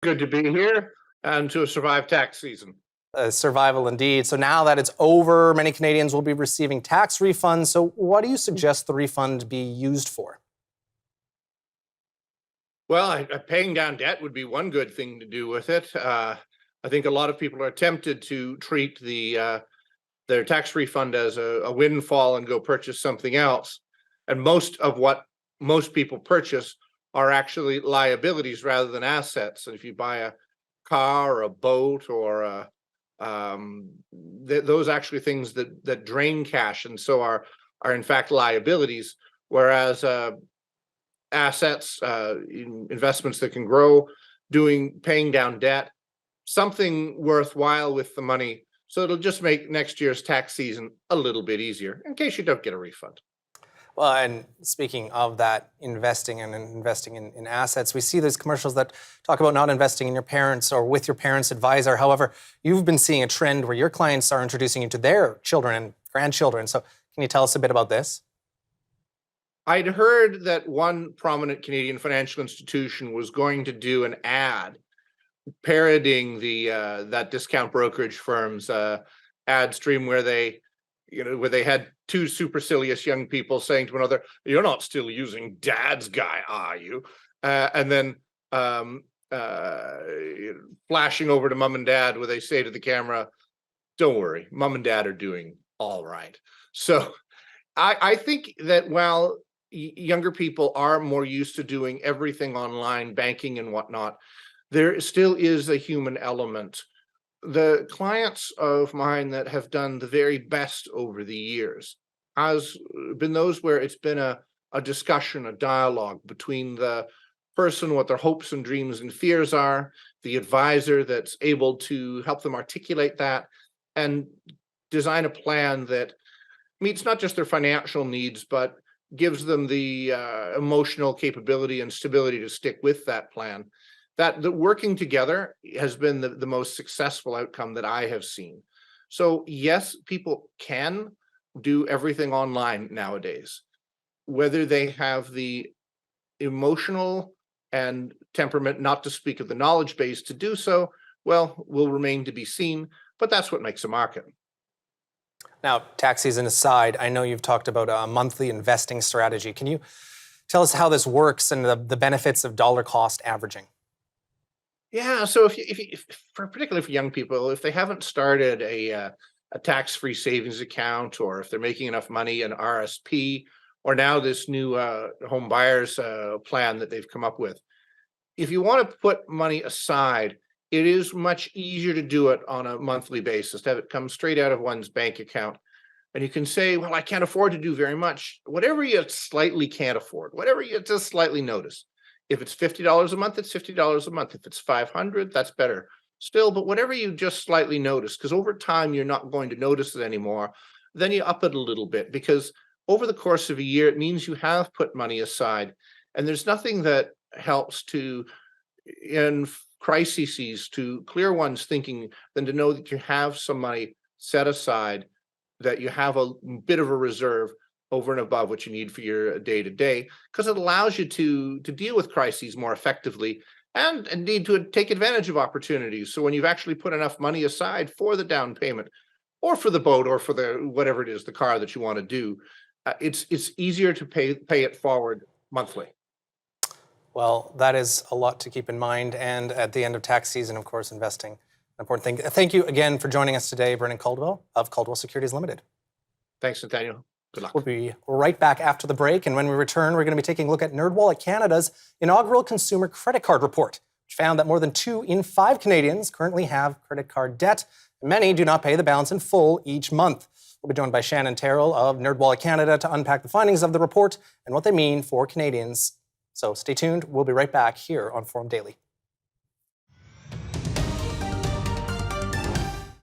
Good to be here and to survive tax season. Survival indeed. So now that it's over, many Canadians will be receiving tax refunds. So what do you suggest the refund be used for? Well, paying down debt would be one good thing to do with it. I think a lot of people are tempted to treat their tax refund as a windfall and go purchase something else. And most of what most people purchase are actually liabilities rather than assets. And if you buy a car or a boat or those actually things that drain cash and so are in fact liabilities, whereas assets, investments that can grow, paying down debt, something worthwhile with the money. So it'll just make next year's tax season a little bit easier in case you don't get a refund. Well, and speaking of that, investing in assets, we see these commercials that talk about not investing in your parents or with your parents' advisor. However, you've been seeing a trend where your clients are introducing you to their children and grandchildren. So can you tell us a bit about this? I'd heard that one prominent Canadian financial institution was going to do an ad parodying that discount brokerage firm's ad stream where they had two supercilious young people saying to one another, "You're not still using Dad's guy, are you?" And then flashing over to Mom and Dad, where they say to the camera, "Don't worry, Mom and Dad are doing all right." So I think that while younger people are more used to doing everything online, banking and whatnot, there still is a human element. The clients of mine that have done the very best over the years has been those where it's been a discussion, a dialogue between the person, what their hopes and dreams and fears are, the advisor that's able to help them articulate that and design a plan that meets not just their financial needs, but gives them the emotional capability and stability to stick with that plan. That the working together has been the most successful outcome that I have seen. So yes, people can do everything online nowadays. Whether they have the emotional and temperament, not to speak of the knowledge base to do so, well, will remain to be seen, but that's what makes a market. Now, tax season aside, I know you've talked about a monthly investing strategy. Can you tell us how this works and the benefits of dollar cost averaging? Yeah, so particularly for young people, if they haven't started a tax-free savings account, or if they're making enough money in RSP, or now this new home buyers plan that they've come up with, if you want to put money aside, it is much easier to do it on a monthly basis, to have it come straight out of one's bank account. And you can say, well, I can't afford to do very much. Whatever you slightly can't afford, whatever you just slightly notice. If it's $50 a month, it's $50 a month. If it's $500, that's better still. But whatever you just slightly notice, because over time you're not going to notice it anymore, then you up it a little bit, because over the course of a year, it means you have put money aside. And there's nothing that helps in crises, to clear one's thinking than to know that you have some money set aside, that you have a bit of a reserve over and above what you need for your day-to-day, because it allows you to deal with crises more effectively and indeed to take advantage of opportunities. So when you've actually put enough money aside for the down payment or for the boat or for the whatever it is, the car that you want to do, it's easier to pay it forward monthly. Well, that is a lot to keep in mind. And at the end of tax season, of course, investing, an important thing. Thank you again for joining us today, Brendan Caldwell of Caldwell Securities Ltd. Thanks, Nathaniel. Good luck. We'll be right back after the break. And when we return, we're going to be taking a look at NerdWallet Canada's inaugural consumer credit card report, which found that more than 2 in 5 Canadians currently have credit card debt. Many do not pay the balance in full each month. We'll be joined by Shannon Terrell of NerdWallet Canada to unpack the findings of the report and what they mean for Canadians. So stay tuned. We'll be right back here on Forum Daily.